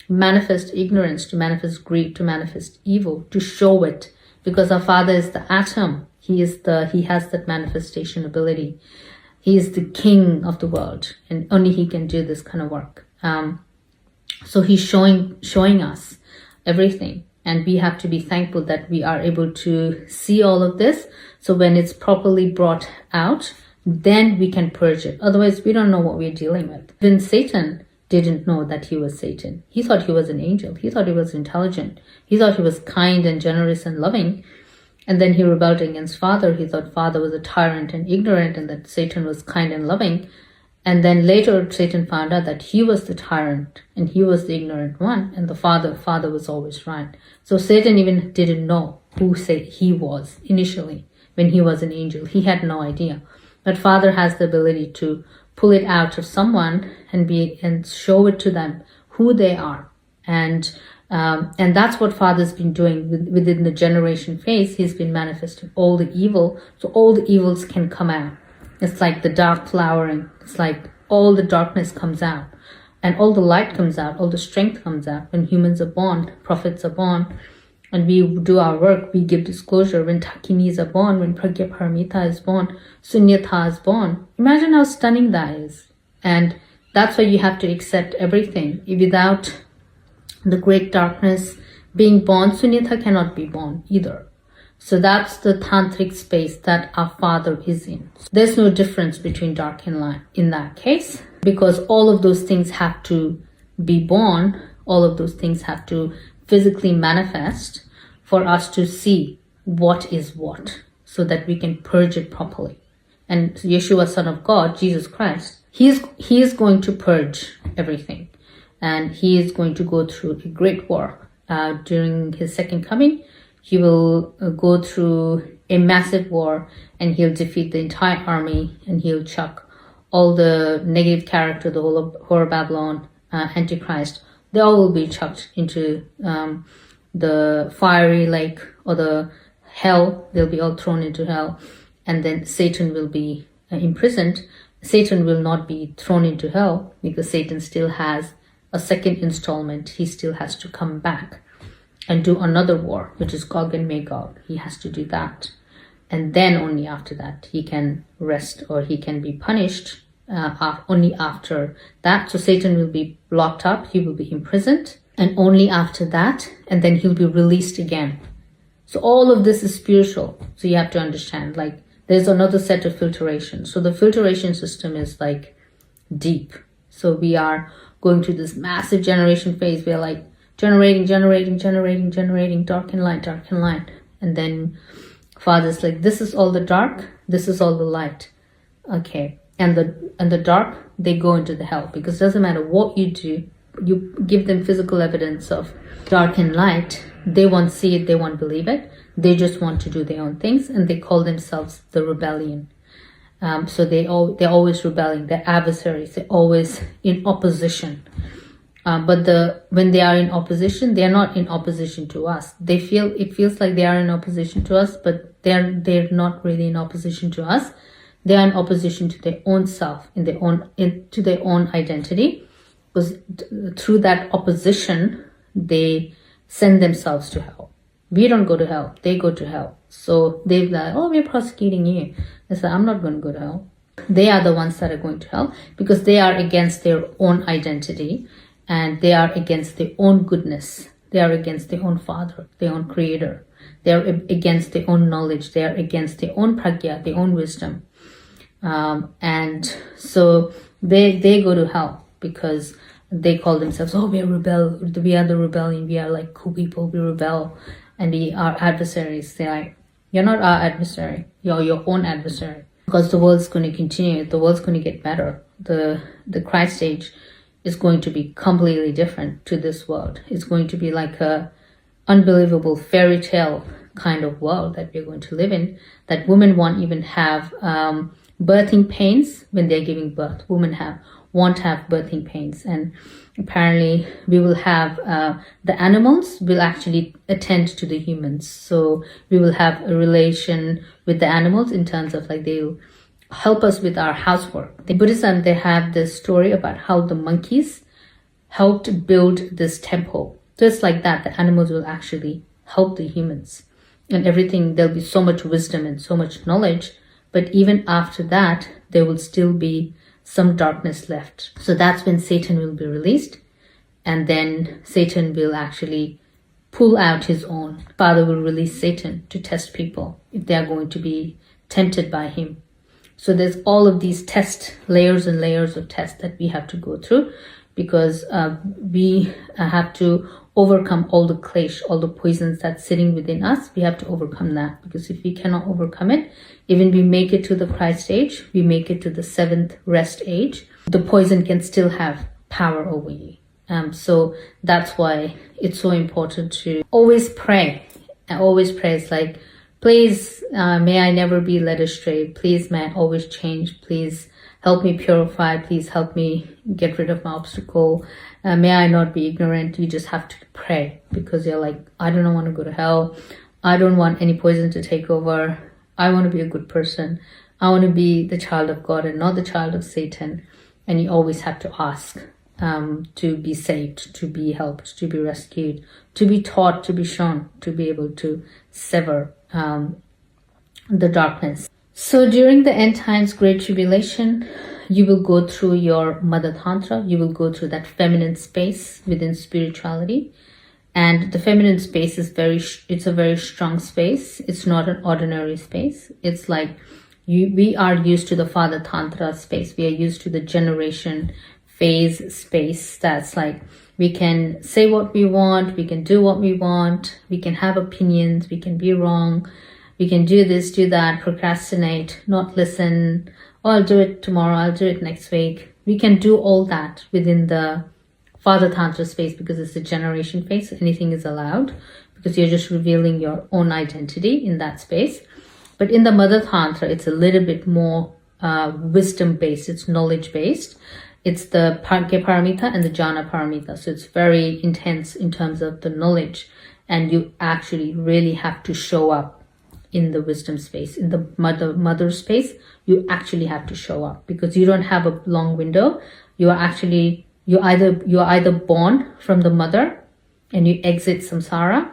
manifest ignorance, to manifest greed, to manifest evil, to show it, because our Father is the atom. He has that manifestation ability. He is the king of the world, and only he can do this kind of work. So he's showing us everything, and we have to be thankful that we are able to see all of this. So when it's properly brought out, then we can purge it. Otherwise, we don't know what we're dealing with. When Satan didn't know that he was Satan, he thought he was an angel. He thought he was intelligent. He thought he was kind and generous and loving. And then he rebelled against Father. He thought Father was a tyrant and ignorant, and that Satan was kind and loving. And then later Satan found out that he was the tyrant and he was the ignorant one, and the Father was always right. So Satan even didn't know who he was initially when he was an angel. He had no idea. But Father has the ability to pull it out of someone and show it to them who they are. And that's what Father's been doing within the generation phase. He's been manifesting all the evil, so all the evils can come out. It's like the dark flowering. It's like all the darkness comes out, and all the light comes out, all the strength comes out. When humans are born, prophets are born, and we do our work, we give disclosure. When Takinis are born, when Pragya Paramita is born, Sunyata is born. Imagine how stunning that is. And that's why you have to accept everything. Without the great darkness being born, Sunyata cannot be born either. So that's the tantric space that our Father is in. There's no difference between dark and light in that case, because all of those things have to be born. All of those things have to physically manifest for us to see what is what, so that we can purge it properly. And Yeshua, Son of God, Jesus Christ, he is going to purge everything, and he is going to go through a great war during his second coming. He will go through a massive war, and he'll defeat the entire army, and he'll chuck all the negative character, the whole of Babylon, Antichrist. They all will be chucked into the fiery lake or the hell. They'll be all thrown into hell, and then Satan will be imprisoned. Satan will not be thrown into hell, because Satan still has a second installment. He still has to come back and do another war, which is Gog and Magog. He has to do that. And then only after that he can rest, or he can be punished only after that. So Satan will be locked up, he will be imprisoned, and only after that, and then he'll be released again. So all of this is spiritual. So you have to understand, like, there's another set of filtration. So the filtration system is like deep. So we are going through this massive generation phase. We're like generating, dark and light. And then Father's like, this is all the dark, this is all the light. Okay. And the dark, they go into the hell, because it doesn't matter what you do, you give them physical evidence of dark and light, they won't see it, they won't believe it. They just want to do their own things, and they call themselves the rebellion. So they're always rebelling. They're adversaries. They're always in opposition. But when they are in opposition, they are not in opposition to us. It feels like they are in opposition to us, but they're not really in opposition to us. They are in opposition to their own self, to their own identity, because through that opposition, they send themselves to hell. We don't go to hell, they go to hell. So they're like, oh, we're prosecuting you. I said, I'm not going to go to hell. They are the ones that are going to hell, because they are against their own identity, and they are against their own goodness. They are against their own Father, their own Creator. They are against their own knowledge. They are against their own pragya, their own wisdom. And so they go to hell, because they call themselves, oh, we are the rebellion, we are like cool people, we rebel, and we are adversaries. They're like, you're not our adversary, you're your own adversary, because the world's going to continue, the world's going to get better. The Christ age is going to be completely different to this world. It's going to be like a unbelievable fairy tale kind of world that we're going to live in, that women won't even have birthing pains when they're giving birth. Women won't have birthing pains, and apparently we will have the animals will actually attend to the humans. So we will have a relation with the animals in terms of like they'll help us with our housework. In Buddhism, they have this story about how the monkeys helped build this temple. Just like that, the animals will actually help the humans. And everything, there'll be so much wisdom and so much knowledge. But even after that, there will still be some darkness left. So that's when Satan will be released. And then Satan will actually pull out his own. Father will release Satan to test people if they are going to be tempted by him. So there's all of these layers and layers of tests that we have to go through, because we have to overcome all the klesh, all the poisons that's sitting within us. We have to overcome that, because if we cannot overcome it, even we make it to the Christ age, we make it to the 7th rest age, the poison can still have power over you. So that's why it's so important to always pray. And always pray. It's like, please, may I never be led astray. Please, may I always change. Please help me purify. Please help me get rid of my obstacle. May I not be ignorant. You just have to pray, because you're like, I don't want to go to hell. I don't want any poison to take over. I want to be a good person. I want to be the child of God and not the child of Satan. And you always have to ask to be saved, to be helped, to be rescued, to be taught, to be shown, to be able to sever the darkness. So during the end times Great Tribulation, you will go through your Mother Tantra. You will go through that feminine space within spirituality. And the feminine space is it's a very strong space. It's not an ordinary space. It's like we are used to the Father Tantra space. We are used to the generation phase space. That's like, we can say what we want, we can do what we want, we can have opinions, we can be wrong, we can do this, do that, procrastinate, not listen, oh, I'll do it tomorrow, I'll do it next week. We can do all that within the Father Tantra space, because it's a generation phase, so anything is allowed, because you're just revealing your own identity in that space. But in the Mother Tantra, it's a little bit more wisdom based, it's knowledge based. It's the Parke Paramita and the Jhana Paramita. So it's very intense in terms of the knowledge. And you actually really have to show up in the wisdom space. In the mother space, you actually have to show up, because you don't have a long window. You're either born from the mother and you exit samsara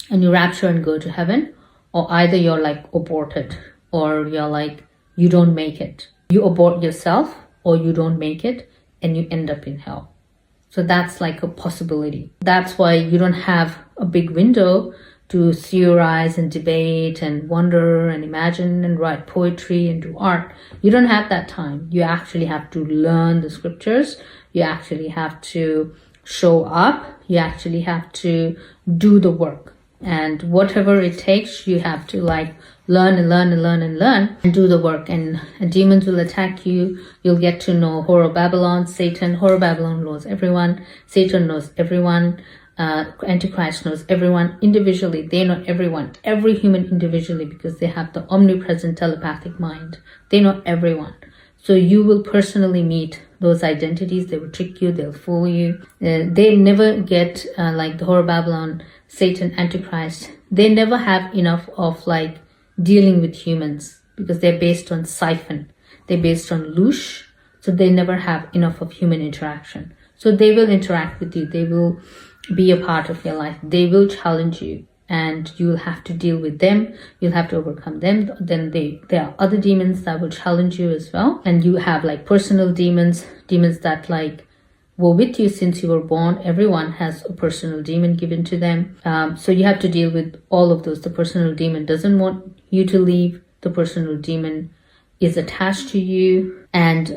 and you rapture and go to heaven, or either you're like aborted, or you're like, you don't make it. You abort yourself, or you don't make it and you end up in hell. So that's like a possibility. That's why you don't have a big window to theorize and debate and wonder and imagine and write poetry and do art. You don't have that time. You actually have to learn the scriptures. You actually have to show up. You actually have to do the work. And whatever it takes, you have to like learn and do the work. And demons will attack you. You'll get to know Horror Babylon, Satan. Horror Babylon knows everyone. Satan knows everyone. Antichrist knows everyone individually. They know everyone, every human individually, because they have the omnipresent telepathic mind. They know everyone. So you will personally meet those identities. They will trick you. They'll fool you. They never get like the Horror Babylon, Satan, Antichrist. They never have enough of like dealing with humans, because they're based on siphon. They're based on loosh. So they never have enough of human interaction. So they will interact with you. They will be a part of your life. They will challenge you, and you will have to deal with them. You'll have to overcome them. Then there are other demons that will challenge you as well. And you have like personal demons that like were with you since you were born. Everyone has a personal demon given to them. So you have to deal with all of those. The personal demon doesn't want you to leave. The personal demon is attached to you. And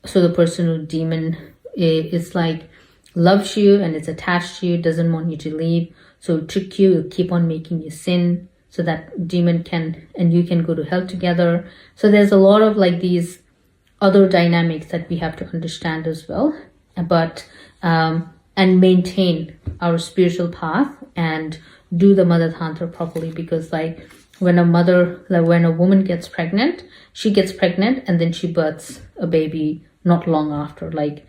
so the personal demon is like loves you and it's attached to you, doesn't want you to leave. So it'll trick you, it'll keep on making you sin, so that demon and you can go to hell together. So there's a lot of like these other dynamics that we have to understand as well. But and maintain our spiritual path and do the Mother Tantra properly, because like when a woman gets pregnant, she gets pregnant and then she births a baby not long after, like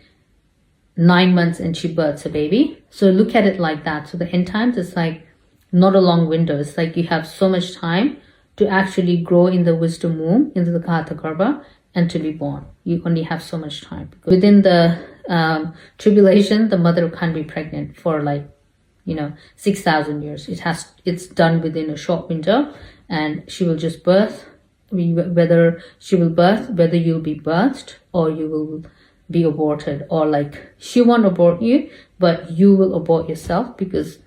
9 months, and she births a baby. So look at it like that. So the end times is like not a long window. It's like you have so much time to actually grow in the wisdom womb, into the Tathagatagarba, and to be born. You only have so much time. Within the tribulation, the mother can't be pregnant for like 6,000 years. It's done within a short window, and she will just birth. Whether you'll be birthed or you will be aborted, or like she won't abort you, but you will abort yourself, because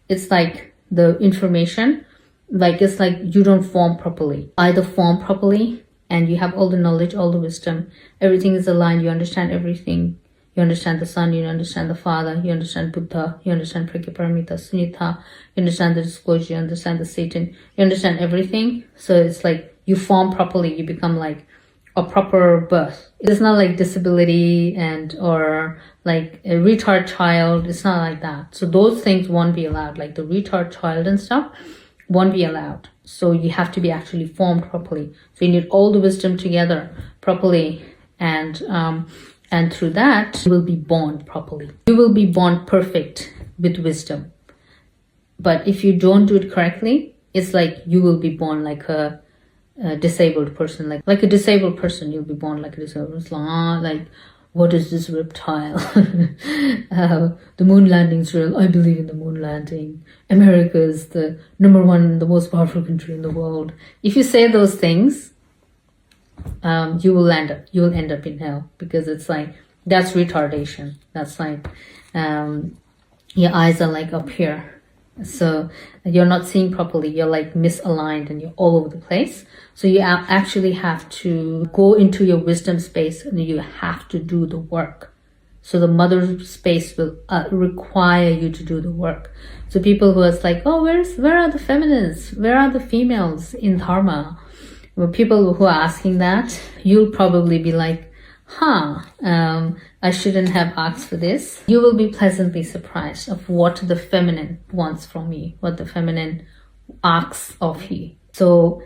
it's like the information, like it's like you don't form properly. Either form properly and you have all the knowledge, all the wisdom, everything is aligned, you understand everything. You understand the Son, you understand the Father, you understand Buddha, you understand Prakyaparamita, Sunyata, you understand the disclosure, you understand the Satan, you understand everything. So it's like you form properly, you become like a proper birth. It's not like disability or like a retard child. It's not like that. So those things won't be allowed, like the retard child and stuff won't be allowed. So you have to be actually formed properly. So you need all the wisdom together properly, and through that, you will be born properly. You will be born perfect with wisdom. But if you don't do it correctly, it's like you will be born like a disabled person. Like a disabled person, you'll be born like a disabled person. Like, what is this reptile? The moon landing's real. I believe in the moon landing. America is the #1, the most powerful country in the world. If you say those things, you will end up in hell, because it's like that's retardation. That's like your eyes are like up here, so you're not seeing properly. You're like misaligned and you're all over the place. So you actually have to go into your wisdom space, and you have to do the work. So the mother space will require you to do the work. So people who are like, oh, where are the feminists? Where are the females in dharma? Well, people who are asking that, you'll probably be like, I shouldn't have asked for this. You will be pleasantly surprised of what the feminine wants from you, what the feminine asks of you. So,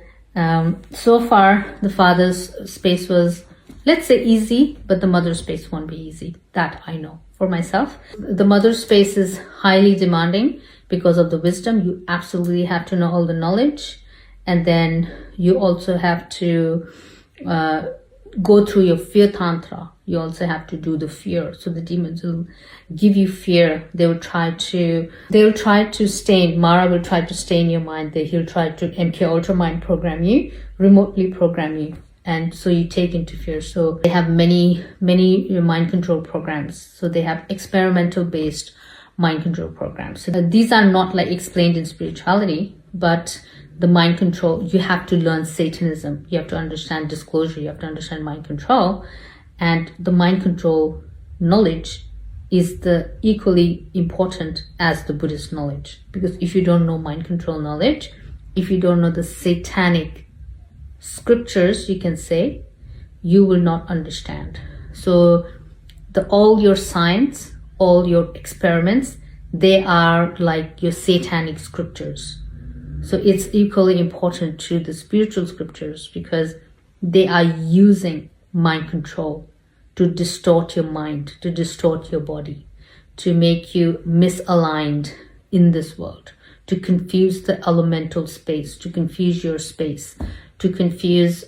so far, the father's space was, let's say, easy, but the mother's space won't be easy. That I know for myself. The mother's space is highly demanding because of the wisdom. You absolutely have to know all the knowledge. And then you also have to go through your fear tantra. You also have to do the fear. So the demons will give you fear. They will try to stain. Mara will try to stain your mind. He'll try to MK Ultra mind program you, remotely program you. And so you take into fear. So they have many mind control programs. So they have experimental based mind control programs. So these are not like explained in spirituality, but the mind control, you have to learn Satanism. You have to understand disclosure. You have to understand mind control. And the mind control knowledge is the equally important as the Buddhist knowledge. Because if you don't know mind control knowledge, if you don't know the satanic scriptures, you can say, you will not understand. So all your science, all your experiments, they are like your satanic scriptures. So it's equally important to the spiritual scriptures, because they are using mind control to distort your mind, to distort your body, to make you misaligned in this world, to confuse the elemental space, to confuse your space, to confuse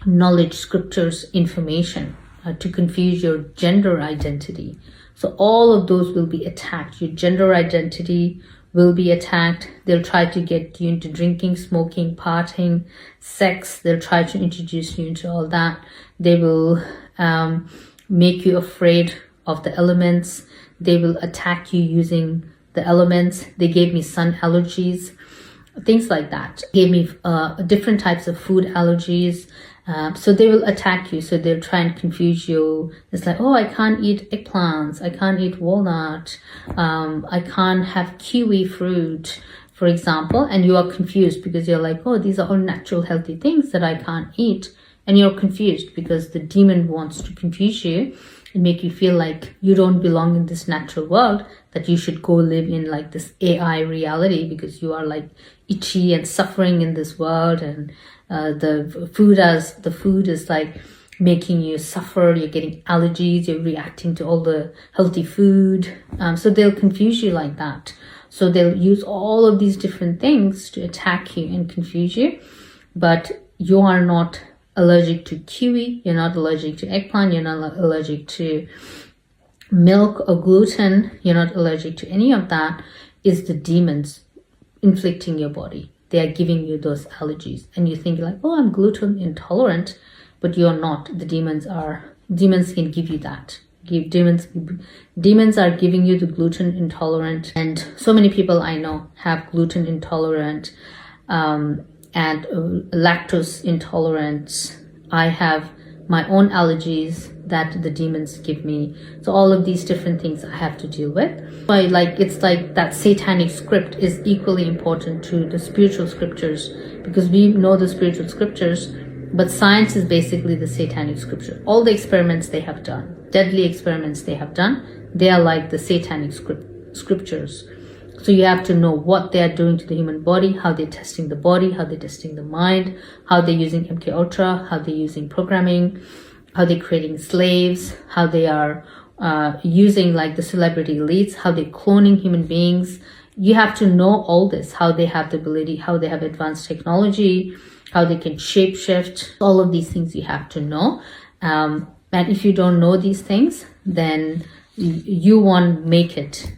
knowledge, scriptures, information, to confuse your gender identity. So all of those will be attacked. Your gender identity will be attacked. They'll try to get you into drinking, smoking, partying, sex. They'll try to introduce you into all that. They will make you afraid of the elements. They will attack you using the elements. They gave me sun allergies, things like that. Gave me different types of food allergies. So they will attack you. So they'll try and confuse you. It's like, oh, I can't eat eggplants. I can't eat walnut. I can't have kiwi fruit, for example. And you are confused because you're like, oh, these are all natural healthy things that I can't eat. And you're confused because the demon wants to confuse you and make you feel like you don't belong in this natural world, that you should go live in like this AI reality because you are like itchy and suffering in this world, and the food is like making you suffer. You're getting allergies, you're reacting to all the healthy food. So they'll confuse you like that. So they'll use all of these different things to attack you and confuse you, but you are not allergic to kiwi, you're not allergic to eggplant, you're not allergic to milk or gluten, you're not allergic to any of that, is the demons inflicting your body. They are giving you those allergies, and you think like, oh, I'm gluten intolerant, but you're not. The demons can give you that. Demons are giving you the gluten intolerant, and so many people I know have gluten intolerant and lactose intolerance. I have my own allergies that the demons give me. So all of these different things I have to deal with. So it's like that satanic script is equally important to the spiritual scriptures, because we know the spiritual scriptures, but science is basically the satanic scripture. All the experiments they have done, deadly experiments they have done, they are like the satanic scriptures. So you have to know what they are doing to the human body, how they're testing the body, how they're testing the mind, how they're using MK Ultra, how they're using programming, how they're creating slaves, how they are using like the celebrity elites, how they're cloning human beings. You have to know all this, how they have the ability, how they have advanced technology, how they can shapeshift. All of these things you have to know. And if you don't know these things, then you won't make it.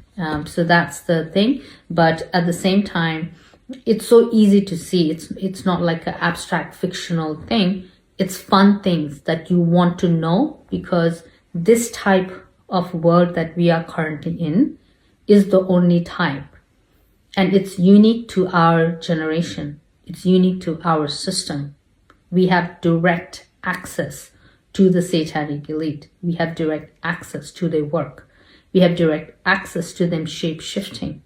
So that's the thing. But at the same time, it's so easy to see. It's not like an abstract fictional thing. It's fun things that you want to know, because this type of world that we are currently in is the only type. And it's unique to our generation. It's unique to our system. We have direct access to the satanic elite. We have direct access to their work. We have direct access to them shape-shifting.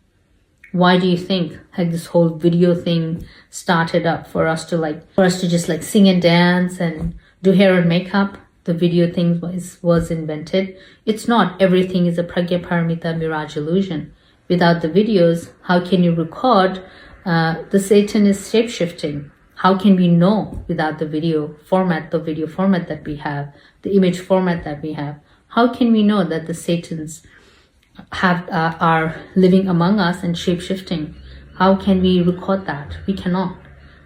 Why do you think like this whole video thing started up for us to just like sing and dance and do hair and makeup? The video thing was invented. It's not. Everything is a Pragya Paramita mirage illusion. Without the videos, how can you record the Satan is shape-shifting? How can we know without the video format that we have, the image format that we have? How can we know that the Satans are living among us and shape-shifting? How can we record that? We cannot.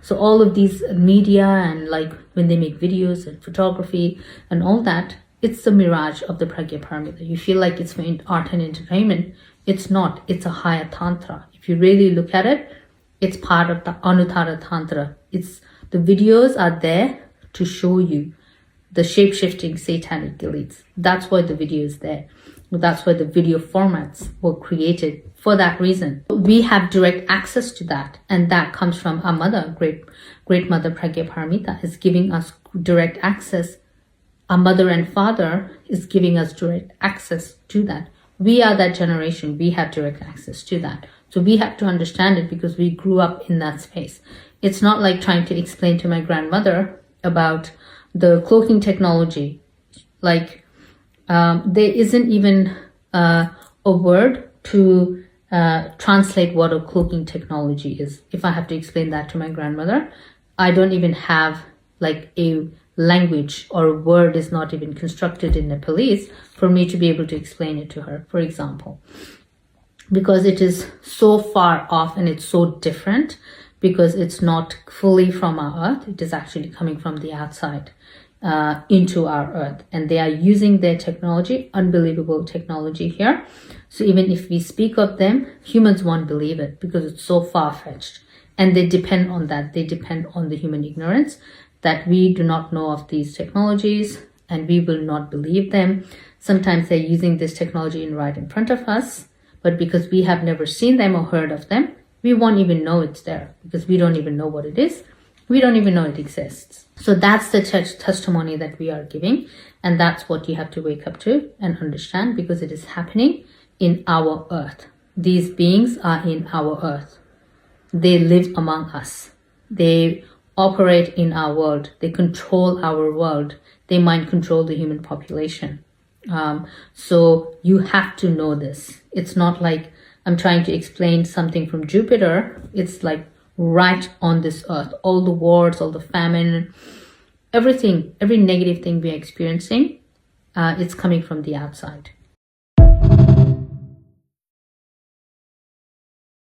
So all of these media and like when they make videos and photography and all that, it's the mirage of the Pragya Paramita. You feel like it's for art and entertainment. It's not. It's a higher tantra. If you really look at it, it's part of the Anuttara Tantra. The videos are there to show you the shape-shifting satanic elites. That's why the video is there. That's why the video formats were created, for that reason. We have direct access to that, and that comes from our mother, great mother Pragya Paramita is giving us direct access. Our mother and father is giving us direct access to that. We are that generation. We have direct access to that. So we have to understand it because we grew up in that space. It's not like trying to explain to my grandmother about the cloaking technology. Like there isn't even a word to translate what a cloaking technology is. If I have to explain that to my grandmother, I don't even have like a language, or a word is not even constructed in Nepalese for me to be able to explain it to her, for example. Because it is so far off and it's so different, because it's not fully from our earth. It is actually coming from the outside into our earth. And they are using their technology, unbelievable technology here. So even if we speak of them, humans won't believe it because it's so far-fetched. And they depend on that. They depend on the human ignorance that we do not know of these technologies and we will not believe them. Sometimes they're using this technology right in front of us, but because we have never seen them or heard of them, we won't even know it's there because we don't even know what it is. We don't even know it exists. So that's the testimony that we are giving. And that's what you have to wake up to and understand, because it is happening in our earth. These beings are in our earth. They live among us. They operate in our world. They control our world. They mind control the human population. So you have to know this. It's not like I'm trying to explain something from Jupiter. It's like right on this earth. All the wars, all the famine, everything, every negative thing we're experiencing, it's coming from the outside.